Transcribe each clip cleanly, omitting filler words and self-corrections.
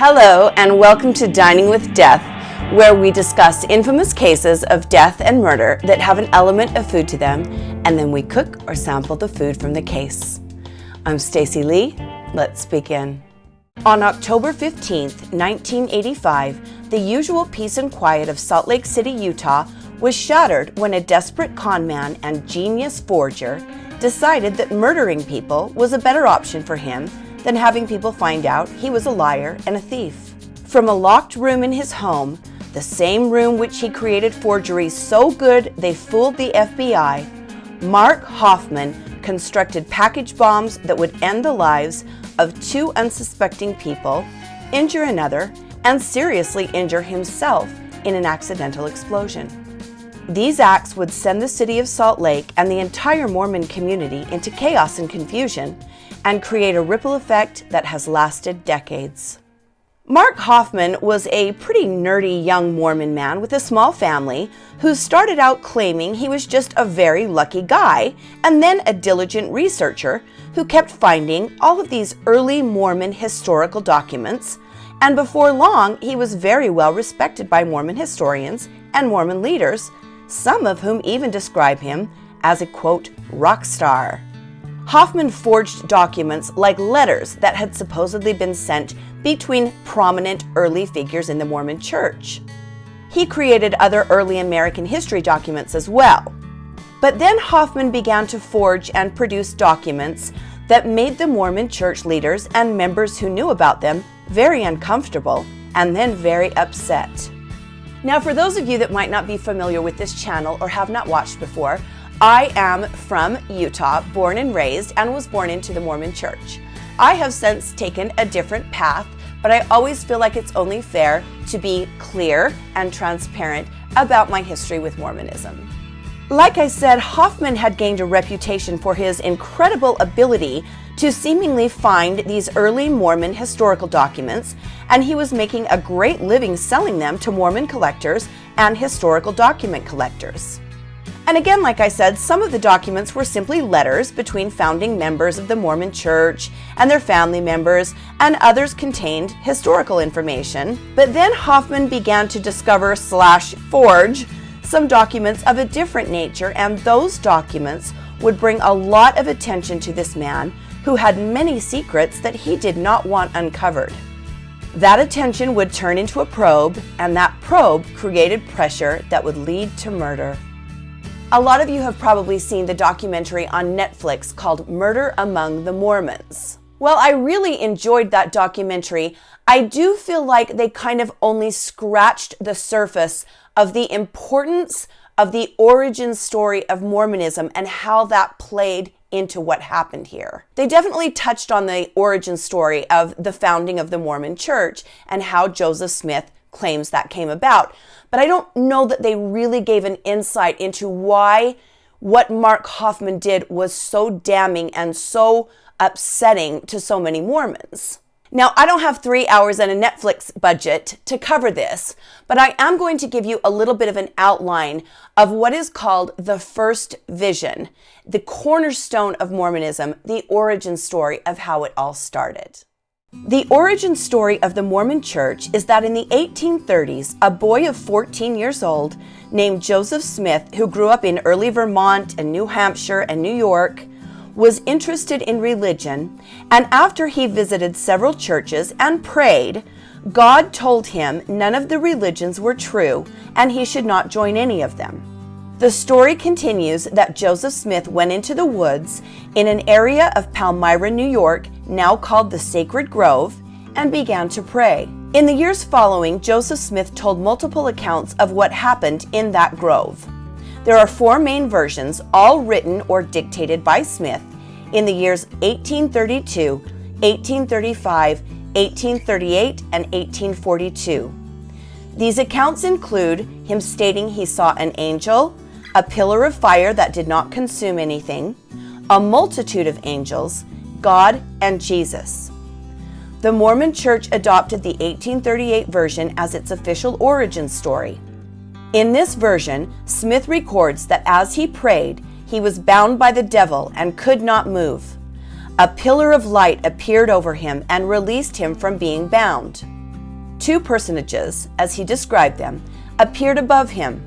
Hello, and welcome to Dining with Death, where we discuss infamous cases of death and murder that have an element of food to them, and then we cook or sample the food from the case. I'm Stacy Lee. Let's begin. On October 15th, 1985, the usual peace and quiet of Salt Lake City, Utah, was shattered when a desperate conman and genius forger decided that murdering people was a better option for him than having people find out he was a liar and a thief. From a locked room in his home, the same room which he created forgeries so good they fooled the FBI, Mark Hofmann constructed package bombs that would end the lives of two unsuspecting people, injure another, and seriously injure himself in an accidental explosion. These acts would send the city of Salt Lake and the entire Mormon community into chaos and confusion, and create a ripple effect that has lasted decades. Mark Hofmann was a pretty nerdy young Mormon man with a small family who started out claiming he was just a very lucky guy, and then a diligent researcher who kept finding all of these early Mormon historical documents, and before long he was very well respected by Mormon historians and Mormon leaders, some of whom even describe him as a, quote, rock star. Hofmann forged documents like letters that had supposedly been sent between prominent early figures in the Mormon Church. He created other early American history documents as well. But then Hofmann began to forge and produce documents that made the Mormon Church leaders and members who knew about them very uncomfortable and then very upset. Now, for those of you that might not be familiar with this channel or have not watched before, I am from Utah, born and raised, and was born into the Mormon Church. I have since taken a different path, but I always feel like it's only fair to be clear and transparent about my history with Mormonism. Like I said, Hofmann had gained a reputation for his incredible ability to seemingly find these early Mormon historical documents, and he was making a great living selling them to Mormon collectors and historical document collectors. And again, like I said, some of the documents were simply letters between founding members of the Mormon Church and their family members, and others contained historical information. But then Hofmann began to discover/forge some documents of a different nature, and those documents would bring a lot of attention to this man who had many secrets that he did not want uncovered. That attention would turn into a probe, and that probe created pressure that would lead to murder. A lot of you have probably seen the documentary on Netflix called Murder Among the Mormons. Well, I really enjoyed that documentary. I do feel like they kind of only scratched the surface of the importance of the origin story of Mormonism and how that played into what happened here. They definitely touched on the origin story of the founding of the Mormon Church and how Joseph Smith claims that came about. But I don't know that they really gave an insight into why what Mark Hofmann did was so damning and so upsetting to so many Mormons. Now, I don't have 3 hours and a Netflix budget to cover this, but I am going to give you a little bit of an outline of what is called the first vision, the cornerstone of Mormonism, the origin story of how it all started. The origin story of the Mormon Church is that in the 1830s, a boy of 14 years old named Joseph Smith, who grew up in early Vermont and New Hampshire and New York, was interested in religion, and after he visited several churches and prayed, God told him none of the religions were true and he should not join any of them. The story continues that Joseph Smith went into the woods in an area of Palmyra, New York, now called the Sacred Grove, and began to pray. In the years following, Joseph Smith told multiple accounts of what happened in that grove. There are 4 main versions, all written or dictated by Smith in the years 1832, 1835, 1838, and 1842. These accounts include him stating he saw an angel, a pillar of fire that did not consume anything, a multitude of angels, God, and Jesus. The Mormon Church adopted the 1838 version as its official origin story. In this version, Smith records that as he prayed, he was bound by the devil and could not move. A pillar of light appeared over him and released him from being bound. Two personages, as he described them, appeared above him.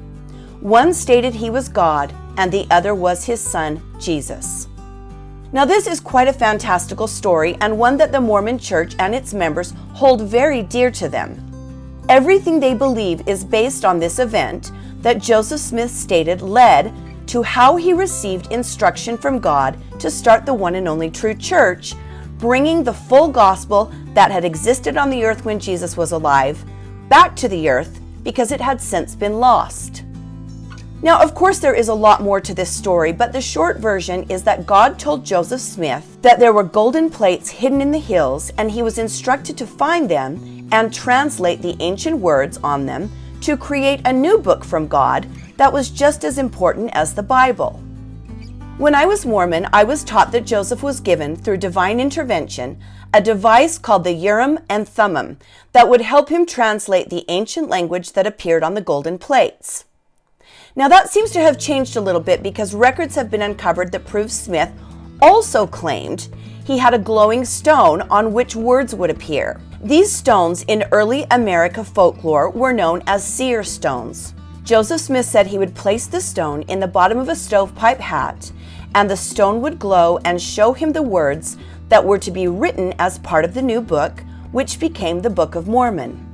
One stated he was God, and the other was his son, Jesus. Now, this is quite a fantastical story, and one that the Mormon Church and its members hold very dear to them. Everything they believe is based on this event that Joseph Smith stated led to how he received instruction from God to start the one and only true church, bringing the full gospel that had existed on the earth when Jesus was alive back to the earth because it had since been lost. Now, of course, there is a lot more to this story, but the short version is that God told Joseph Smith that there were golden plates hidden in the hills, and he was instructed to find them and translate the ancient words on them to create a new book from God that was just as important as the Bible. When I was Mormon, I was taught that Joseph was given, through divine intervention, a device called the Urim and Thummim that would help him translate the ancient language that appeared on the golden plates. Now, that seems to have changed a little bit because records have been uncovered that prove Smith also claimed he had a glowing stone on which words would appear. These stones in early America folklore were known as seer stones. Joseph Smith said he would place the stone in the bottom of a stovepipe hat, and the stone would glow and show him the words that were to be written as part of the new book, which became the Book of Mormon.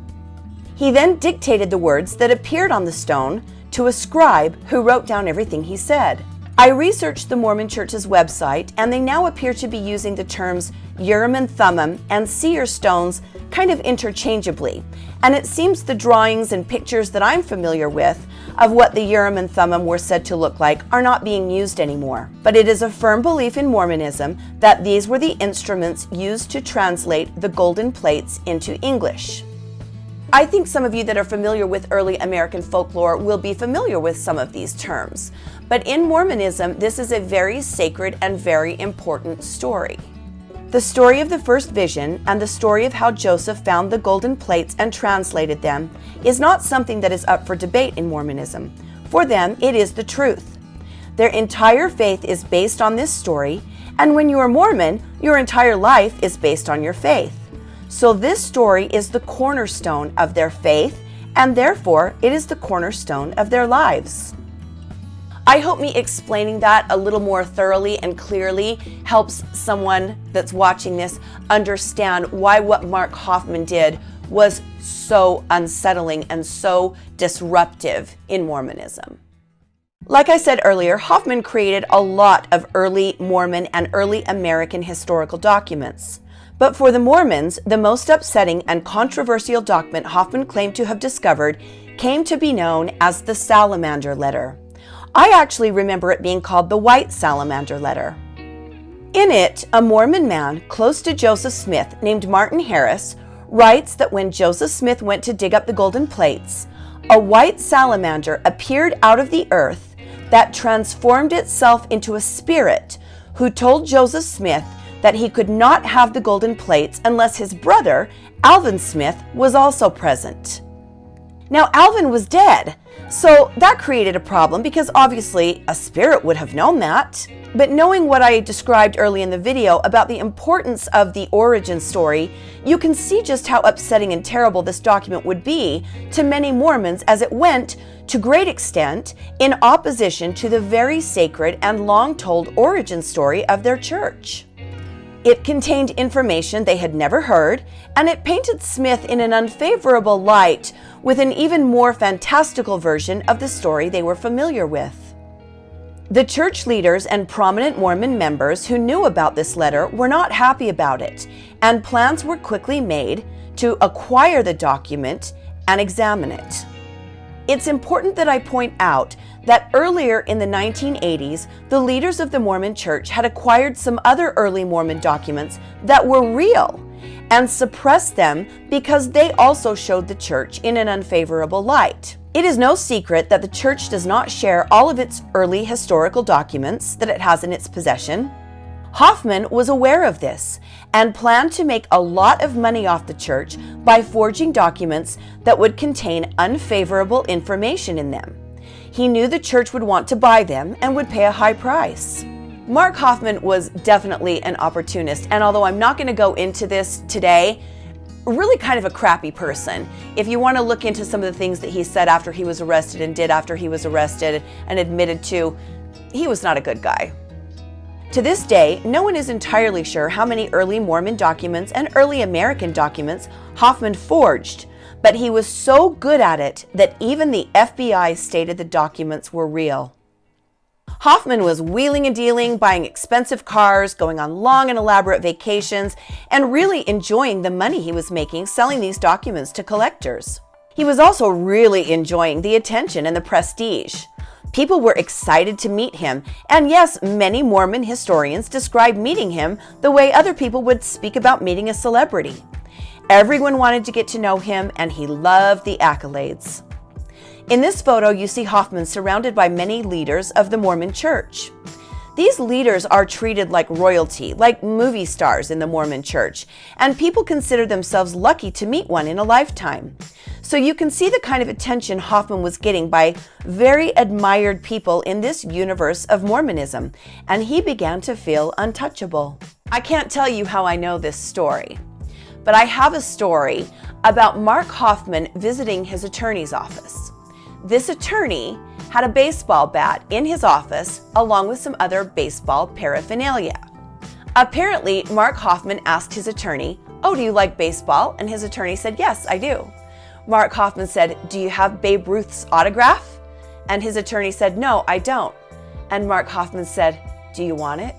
He then dictated the words that appeared on the stone to a scribe who wrote down everything he said. I researched the Mormon Church's website, and they now appear to be using the terms Urim and Thummim and seer stones kind of interchangeably. And it seems the drawings and pictures that I'm familiar with of what the Urim and Thummim were said to look like are not being used anymore. But it is a firm belief in Mormonism that these were the instruments used to translate the golden plates into English. I think some of you that are familiar with early American folklore will be familiar with some of these terms. But in Mormonism, this is a very sacred and very important story. The story of the first vision and the story of how Joseph found the golden plates and translated them is not something that is up for debate in Mormonism. For them, it is the truth. Their entire faith is based on this story, and when you are Mormon, your entire life is based on your faith. So this story is the cornerstone of their faith, and therefore it is the cornerstone of their lives. I hope me explaining that a little more thoroughly and clearly helps someone that's watching this understand why what Mark Hofmann did was so unsettling and so disruptive in Mormonism. Like I said earlier, Hofmann created a lot of early Mormon and early American historical documents. But for the Mormons, the most upsetting and controversial document Hofmann claimed to have discovered came to be known as the Salamander letter. I actually remember it being called the White Salamander letter. In it, a Mormon man close to Joseph Smith named Martin Harris writes that when Joseph Smith went to dig up the golden plates, a white salamander appeared out of the earth that transformed itself into a spirit who told Joseph Smith that he could not have the golden plates unless his brother, Alvin Smith, was also present. Now, Alvin was dead, so that created a problem because obviously a spirit would have known that. But knowing what I described early in the video about the importance of the origin story, you can see just how upsetting and terrible this document would be to many Mormons as it went, to great extent, in opposition to the very sacred and long-told origin story of their church. It contained information they had never heard, and it painted Smith in an unfavorable light with an even more fantastical version of the story they were familiar with. The church leaders and prominent Mormon members who knew about this letter were not happy about it, and plans were quickly made to acquire the document and examine it. It's important that I point out that earlier in the 1980s, the leaders of the Mormon Church had acquired some other early Mormon documents that were real and suppressed them because they also showed the church in an unfavorable light. It is no secret that the church does not share all of its early historical documents that it has in its possession. Hofmann was aware of this and planned to make a lot of money off the church by forging documents that would contain unfavorable information in them. He knew the church would want to buy them and would pay a high price. Mark Hofmann was definitely an opportunist, and although I'm not going to go into this today, really kind of a crappy person. If you want to look into some of the things that he said after he was arrested and did after he was arrested and admitted to, he was not a good guy. To this day, no one is entirely sure how many early Mormon documents and early American documents Hofmann forged, but he was so good at it that even the FBI stated the documents were real. Hofmann was wheeling and dealing, buying expensive cars, going on long and elaborate vacations, and really enjoying the money he was making selling these documents to collectors. He was also really enjoying the attention and the prestige. People were excited to meet him, and yes, many Mormon historians describe meeting him the way other people would speak about meeting a celebrity. Everyone wanted to get to know him, and he loved the accolades. In this photo, you see Hofmann surrounded by many leaders of the Mormon Church. These leaders are treated like royalty, like movie stars in the Mormon Church, and people consider themselves lucky to meet one in a lifetime. So you can see the kind of attention Hofmann was getting by very admired people in this universe of Mormonism, and he began to feel untouchable. I can't tell you how I know this story, but I have a story about Mark Hofmann visiting his attorney's office. This attorney had a baseball bat in his office along with some other baseball paraphernalia. Apparently, Mark Hofmann asked his attorney, "Oh, do you like baseball?" And his attorney said, "Yes, I do." Mark Hofmann said, "Do you have Babe Ruth's autograph?" And his attorney said, "No, I don't." And Mark Hofmann said, "Do you want it?"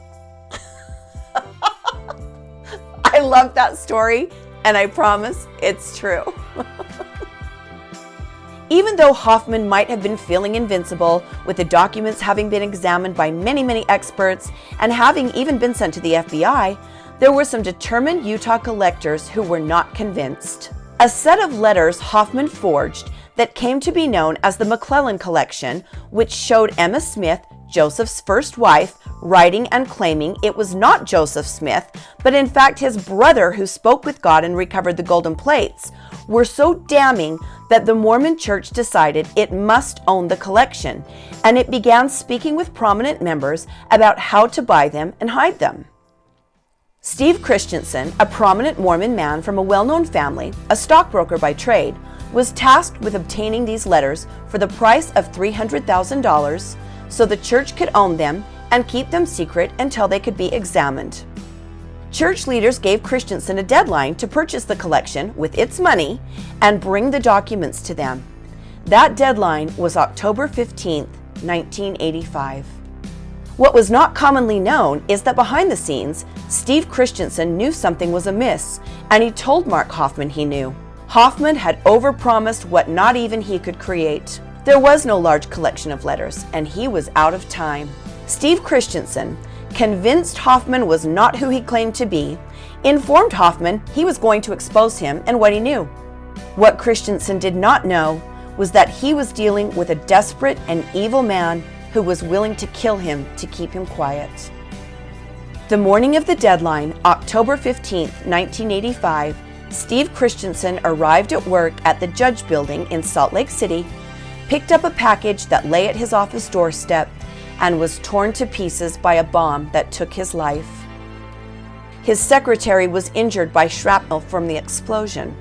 I love that story, and I promise it's true. Even though Hofmann might have been feeling invincible, with the documents having been examined by many experts and having even been sent to the FBI, there were some determined Utah collectors who were not convinced. A set of letters Hofmann forged that came to be known as the Mlelen Collection, which showed Emma Smith, Joseph's first wife, writing and claiming it was not Joseph Smith, but in fact his brother who spoke with God and recovered the golden plates, were so damning that the Mormon Church decided it must own the collection, and it began speaking with prominent members about how to buy them and hide them. Steve Christensen, a prominent Mormon man from a well-known family, a stockbroker by trade, was tasked with obtaining these letters for the price of $300,000 so the church could own them and keep them secret until they could be examined. Church leaders gave Christensen a deadline to purchase the collection with its money and bring the documents to them. That deadline was October 15, 1985. What was not commonly known is that behind the scenes, Steve Christensen knew something was amiss, and he told Mark Hofmann he knew. Hofmann had overpromised what not even he could create. There was no large collection of letters, and he was out of time. Steve Christensen, convinced Hofmann was not who he claimed to be, informed Hofmann he was going to expose him and what he knew. What Christensen did not know was that he was dealing with a desperate and evil man who was willing to kill him to keep him quiet. The morning of the deadline, October 15, 1985, Steve Christensen arrived at work at the Judge Building in Salt Lake City, picked up a package that lay at his office doorstep, and was torn to pieces by a bomb that took his life. His secretary was injured by shrapnel from the explosion.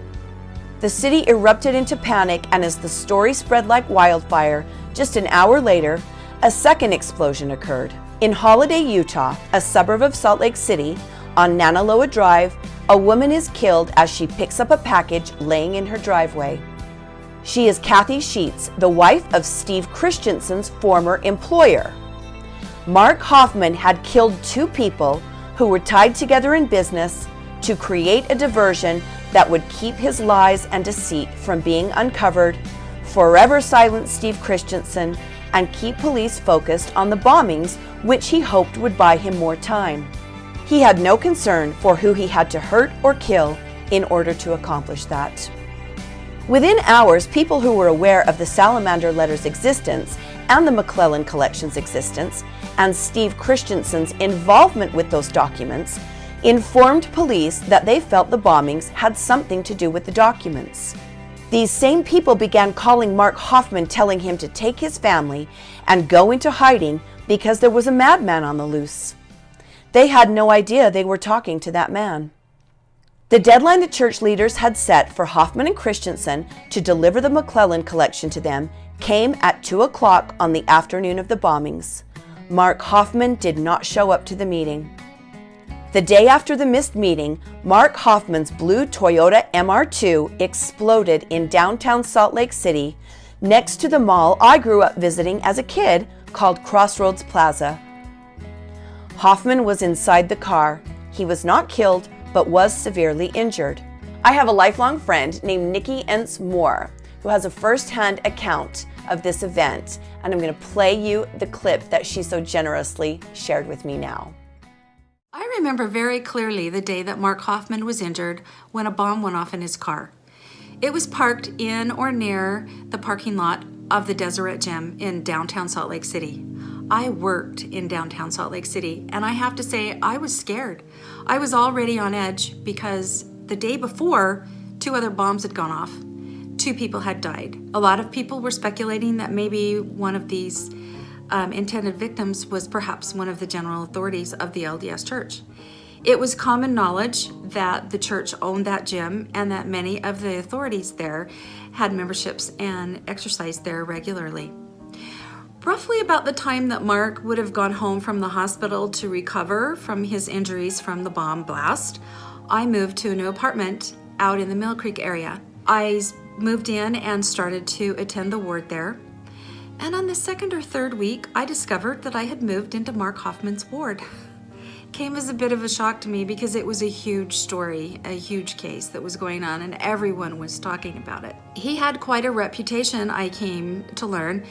The city erupted into panic, and as the story spread like wildfire, just an hour later, a second explosion occurred. In Holiday, Utah, a suburb of Salt Lake City, on Nanaloa Drive, a woman is killed as she picks up a package laying in her driveway. She is Kathy Sheets, the wife of Steve Christensen's former employer. Mark Hofmann had killed two people who were tied together in business to create a diversion that would keep his lies and deceit from being uncovered, forever silence Steve Christensen, and keep police focused on the bombings, which he hoped would buy him more time. He had no concern for who he had to hurt or kill in order to accomplish that. Within hours, people who were aware of the Salamander letters' existence and the Mlelen Collection's existence, and Steve Christensen's involvement with those documents, informed police that they felt the bombings had something to do with the documents. These same people began calling Mark Hofmann, telling him to take his family and go into hiding because there was a madman on the loose. They had no idea they were talking to that man. The deadline the church leaders had set for Hofmann and Christensen to deliver the Mlelen Collection to them came at 2 o'clock on the afternoon of the bombings. Mark Hofmann did not show up to the meeting. The day after the missed meeting, Mark Hofmann's blue Toyota MR2 exploded in downtown Salt Lake City next to the mall I grew up visiting as a kid called Crossroads Plaza. Hofmann was inside the car. He was not killed, but was severely injured. I have a lifelong friend named Nikki Entz Moore who has a first-hand account of this event, and I'm going to play you the clip that she so generously shared with me now. I remember very clearly the day that Mark Hofmann was injured when a bomb went off in his car. It was parked in or near the parking lot of the Deseret Gym in downtown Salt Lake City. I worked in downtown Salt Lake City, and I have to say I was scared. I was already on edge because the day before, 2 other bombs had gone off. 2 people had died. A lot of people were speculating that maybe one of these intended victims was perhaps one of the general authorities of the LDS Church. It was common knowledge that the church owned that gym and that many of the authorities there had memberships and exercised there regularly. Roughly about the time that Mark would have gone home from the hospital to recover from his injuries from the bomb blast, I moved to a new apartment out in the Mill Creek area. I moved in and started to attend the ward there. And on the 2nd or 3rd week, I discovered that I had moved into Mark Hofmann's ward. Came as a bit of a shock to me because it was a huge story, a huge case that was going on, and everyone was talking about it. He had quite a reputation, I came to learn,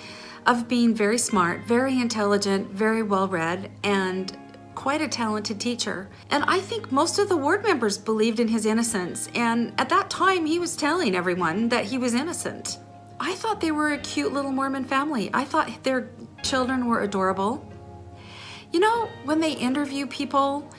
of being very smart, very intelligent, very well-read, and quite a talented teacher. And I think most of the ward members believed in his innocence, and at that time he was telling everyone that he was innocent. I thought they were a cute little Mormon family. I thought their children were adorable. You know, when they interview people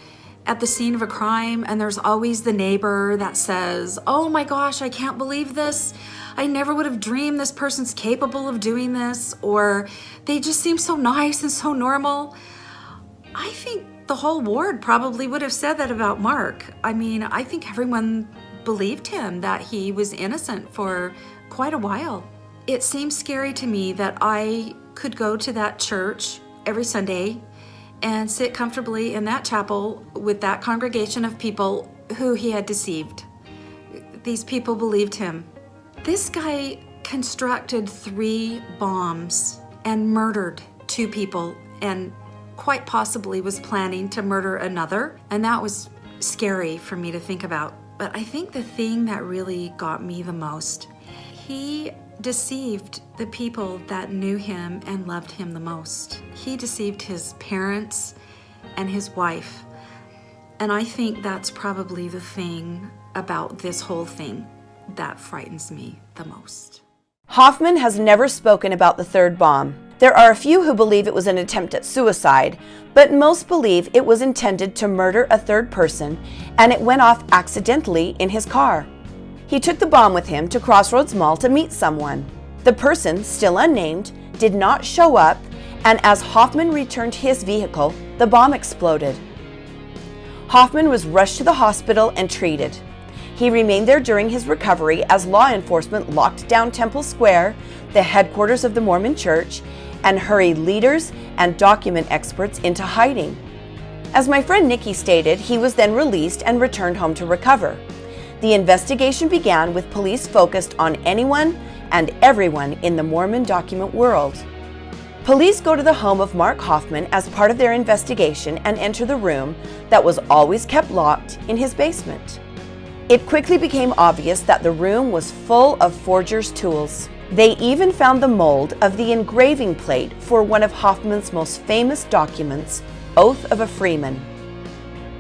at the scene of a crime and there's always the neighbor that says, "Oh my gosh, I can't believe this. I never would have dreamed this person's capable of doing this," or "They just seem so nice and so normal." I think the whole ward probably would have said that about Mark. I mean, I think everyone believed him that he was innocent for quite a while. It seems scary to me that I could go to that church every Sunday and sit comfortably in that chapel with that congregation of people who he had deceived. These people believed him. This guy constructed 3 bombs and murdered 2 people and quite possibly was planning to murder another, and that was scary for me to think about. But I think the thing that really got me the most, he deceived the people that knew him and loved him the most. He deceived his parents and his wife. And I think that's probably the thing about this whole thing that frightens me the most. Hofmann has never spoken about the 3rd bomb. There are a few who believe it was an attempt at suicide, but most believe it was intended to murder a 3rd person and it went off accidentally in his car. He took the bomb with him to Crossroads Mall to meet someone. The person, still unnamed, did not show up, and as Hofmann returned his vehicle, the bomb exploded. Hofmann was rushed to the hospital and treated. He remained there during his recovery as law enforcement locked down Temple Square, the headquarters of the Mormon Church, and hurried leaders and document experts into hiding. As my friend Nikki stated, he was then released and returned home to recover. The investigation began with police focused on anyone and everyone in the Mormon document world. Police go to the home of Mark Hofmann as part of their investigation and enter the room that was always kept locked in his basement. It quickly became obvious that the room was full of forgers' tools. They even found the mold of the engraving plate for one of Hofmann's most famous documents, Oath of a Freeman.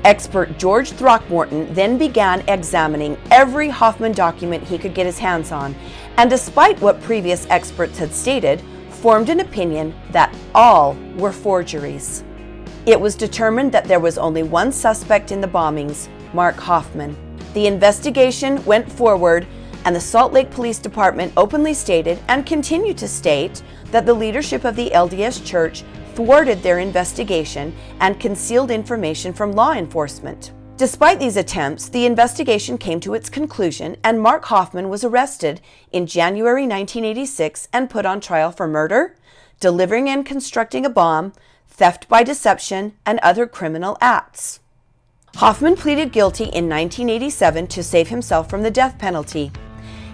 Expert George Throckmorton then began examining every Hofmann document he could get his hands on, and despite what previous experts had stated, formed an opinion that all were forgeries. It was determined that there was only one suspect in the bombings, Mark Hofmann. The investigation went forward, and the Salt Lake Police Department openly stated and continued to state that the leadership of the LDS Church thwarted their investigation and concealed information from law enforcement. Despite these attempts, the investigation came to its conclusion and Mark Hofmann was arrested in January 1986 and put on trial for murder, delivering and constructing a bomb, theft by deception, and other criminal acts. Hofmann pleaded guilty in 1987 to save himself from the death penalty.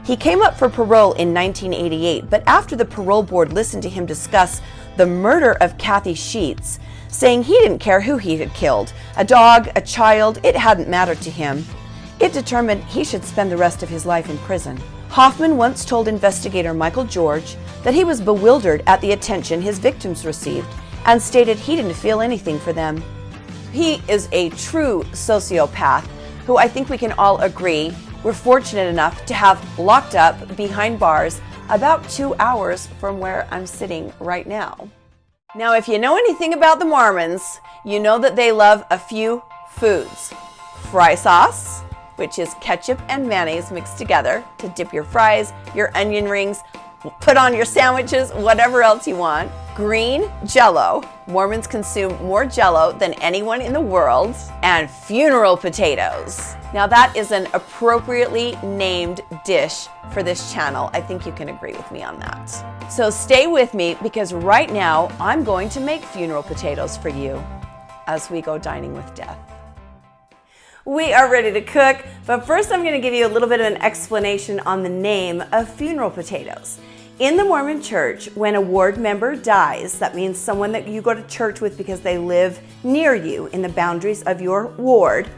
He came up for parole in 1988, but after the parole board listened to him discuss the murder of Kathy Sheets, saying he didn't care who he had killed, a dog, a child, it hadn't mattered to him. It determined he should spend the rest of his life in prison. Hofmann once told investigator Michael George that he was bewildered at the attention his victims received and stated he didn't feel anything for them. He is a true sociopath who I think we can all agree we're fortunate enough to have locked up behind bars about 2 hours from where I'm sitting right now. Now, if you know anything about the Mormons, you know that they love a few foods. Fry sauce, which is ketchup and mayonnaise mixed together to dip your fries, your onion rings, put on your sandwiches, whatever else you want. Green Jell-O. Mormons consume more Jell-O than anyone in the world. And funeral potatoes. Now that is an appropriately named dish for this channel. I think you can agree with me on that. So stay with me because right now I'm going to make funeral potatoes for you as we go dining with death. We are ready to cook, but first I'm going to give you a little bit of an explanation on the name of funeral potatoes. In the Mormon Church, when a ward member dies, that means someone that you go to church with because they live near you in the boundaries of your ward,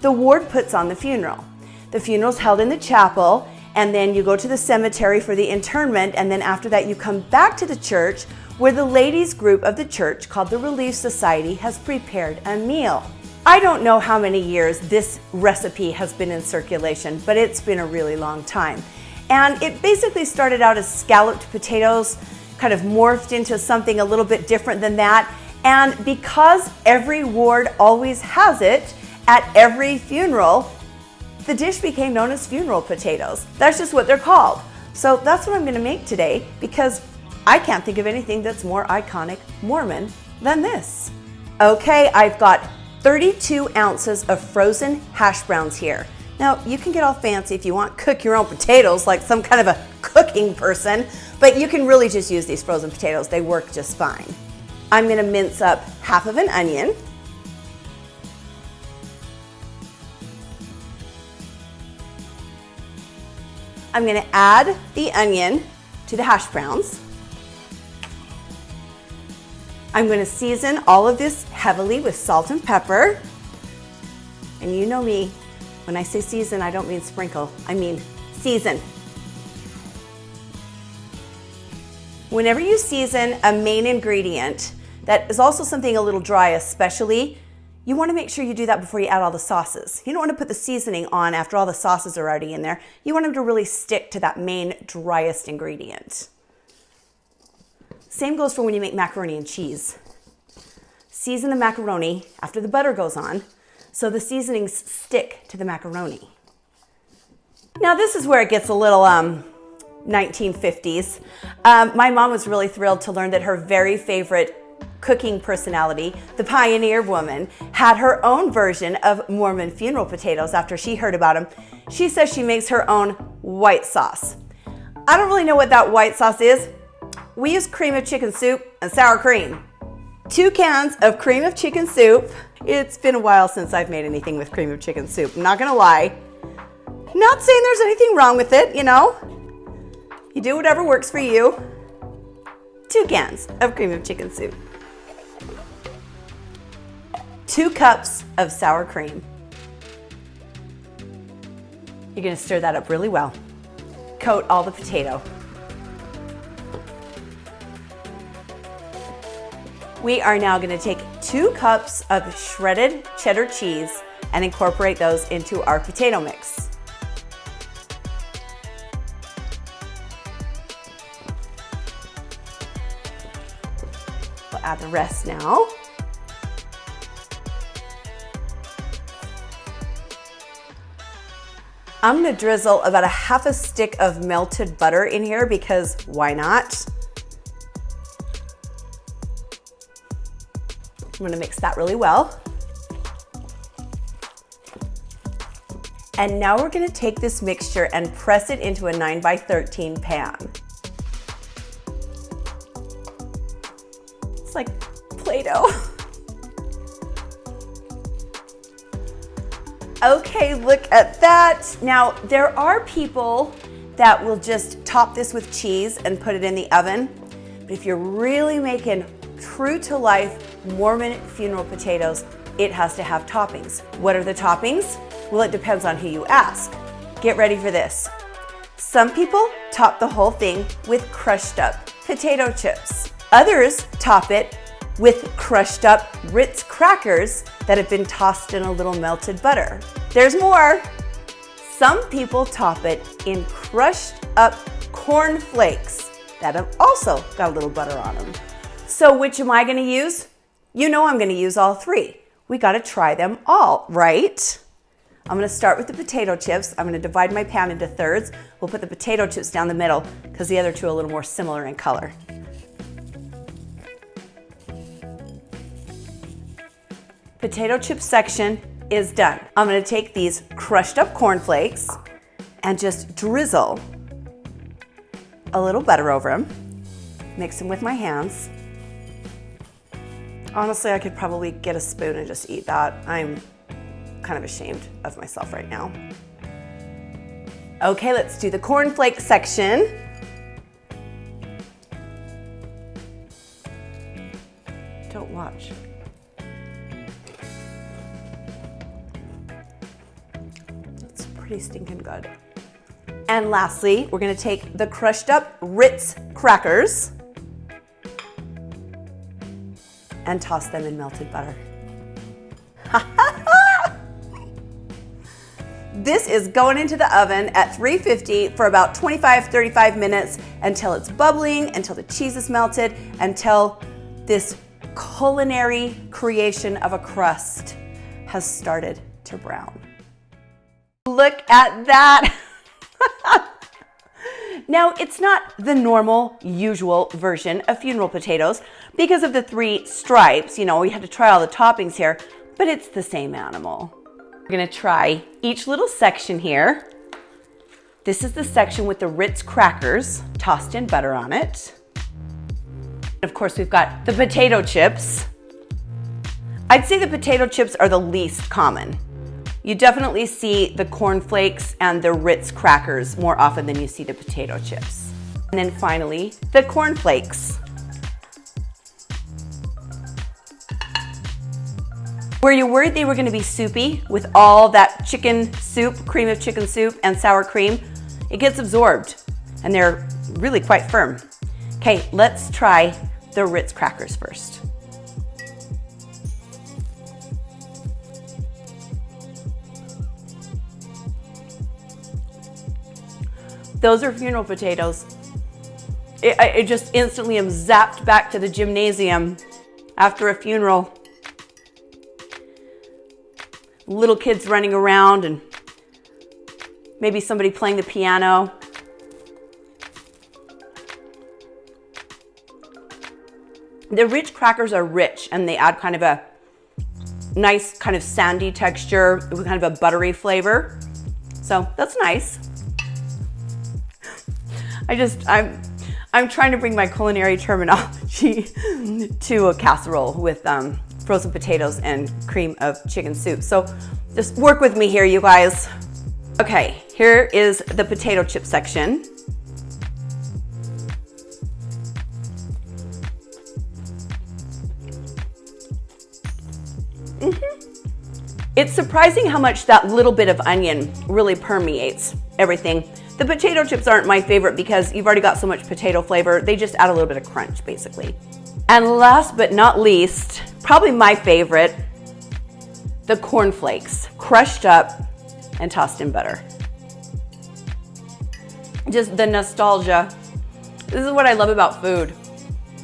the ward puts on the funeral. The funeral's held in the chapel, and then you go to the cemetery for the interment, and then after that you come back to the church where the ladies group of the church called the Relief Society has prepared a meal. I don't know how many years this recipe has been in circulation, but it's been a really long time. And it basically started out as scalloped potatoes, kind of morphed into something a little bit different than that. And because every ward always has it at every funeral, the dish became known as funeral potatoes. That's just what they're called. So that's what I'm going to make today because I can't think of anything that's more iconic Mormon than this. Okay, I've got 32 ounces of frozen hash browns here. Now, you can get all fancy if you want, cook your own potatoes like some kind of a cooking person, but you can really just use these frozen potatoes. They work just fine. I'm going to mince up half of an onion. I'm going to add the onion to the hash browns. I'm going to season all of this heavily with salt and pepper. And you know me, when I say season, I don't mean sprinkle, I mean season. Whenever you season a main ingredient that is also something a little dry especially, you want to make sure you do that before you add all the sauces. You don't want to put the seasoning on after all the sauces are already in there. You want them to really stick to that main driest ingredient. Same goes for when you make macaroni and cheese. Season the macaroni after the butter goes on so the seasonings stick to the macaroni. Now this is where it gets a little 1950s. My mom was really thrilled to learn that her very favorite cooking personality, the pioneer woman, had her own version of Mormon funeral potatoes after she heard about them. She says she makes her own white sauce. I don't really know what that white sauce is. We use cream of chicken soup and sour cream. 2 cans of cream of chicken soup. It's been a while since I've made anything with cream of chicken soup, I'm not gonna lie. Not saying there's anything wrong with it, you know. You do whatever works for you. 2 cans of cream of chicken soup. 2 cups of sour cream. You're gonna stir that up really well. Coat all the potato. We are now gonna take 2 cups of shredded cheddar cheese and incorporate those into our potato mix. We'll add the rest now. I'm gonna drizzle about a half a stick of melted butter in here because why not? I'm gonna mix that really well. And now we're gonna take this mixture and press it into a 9x13 pan. It's like Play-Doh. Okay, look at that. Now, there are people that will just top this with cheese and put it in the oven. But if you're really making true to life Mormon funeral potatoes, it has to have toppings. What are the toppings? Well, it depends on who you ask. Get ready for this. Some people top the whole thing with crushed up potato chips. Others top it with crushed up Ritz crackers that have been tossed in a little melted butter. There's more. Some people top it in crushed up corn flakes that have also got a little butter on them. So which am I gonna use? You know I'm gonna use all three. We gotta try them all, right? I'm gonna start with the potato chips. I'm gonna divide my pan into thirds. We'll put the potato chips down the middle because the other two are a little more similar in color. Potato chip section is done. I'm gonna take these crushed up corn flakes and just drizzle a little butter over them. Mix them with my hands. Honestly, I could probably get a spoon and just eat that. I'm kind of ashamed of myself right now. Okay, let's do the cornflake section. Don't watch. It's pretty stinking good. And lastly, we're gonna take the crushed up Ritz crackers and toss them in melted butter. This is going into the oven at 350 for about 25-35 minutes until it's bubbling, until the cheese is melted, until this culinary creation of a crust has started to brown. Look at that. Now, it's not the normal, usual version of funeral potatoes because of the three stripes. You know, we had to try all the toppings here, but it's the same animal. We're gonna try each little section here. This is the section with the Ritz crackers tossed in butter on it. Of course, we've got the potato chips. I'd say the potato chips are the least common. You definitely see the corn flakes and the Ritz crackers more often than you see the potato chips. And then finally, the corn flakes. Were you worried they were gonna be soupy with all that chicken soup, cream of chicken soup and sour cream? It gets absorbed and they're really quite firm. Okay, let's try the Ritz crackers first. Those are funeral potatoes. I just instantly am zapped back to the gymnasium after a funeral. Little kids running around and maybe somebody playing the piano. The Ritz crackers are rich and they add kind of a nice kind of sandy texture with kind of a buttery flavor. So that's nice. I'm trying to bring my culinary terminology to a casserole with frozen potatoes and cream of chicken soup. So just work with me here, you guys. Okay, here is the potato chip section. It's surprising how much that little bit of onion really permeates everything. The potato chips aren't my favorite because you've already got so much potato flavor. They just add a little bit of crunch, basically. And last but not least, probably my favorite, the corn flakes, crushed up and tossed in butter. Just the nostalgia. This is what I love about food.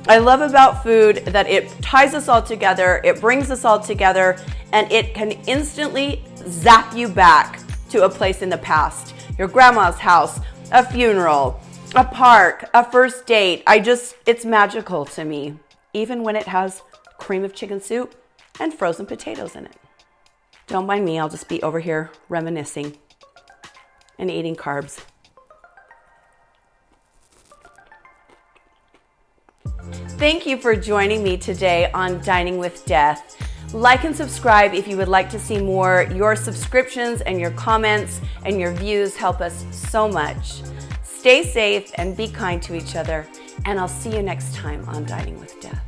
I love about food that it ties us all together, it brings us all together, and it can instantly zap you back to a place in the past. Your grandma's house, a funeral, a park, a first date. It's magical to me, even when it has cream of chicken soup and frozen potatoes in it. Don't mind me, I'll just be over here reminiscing. and eating carbs. Thank you for joining me today on Dining with Death. Like and subscribe if you would like to see more. Your subscriptions and your comments and your views help us so much. Stay safe and be kind to each other, and I'll see you next time on Dining with Death.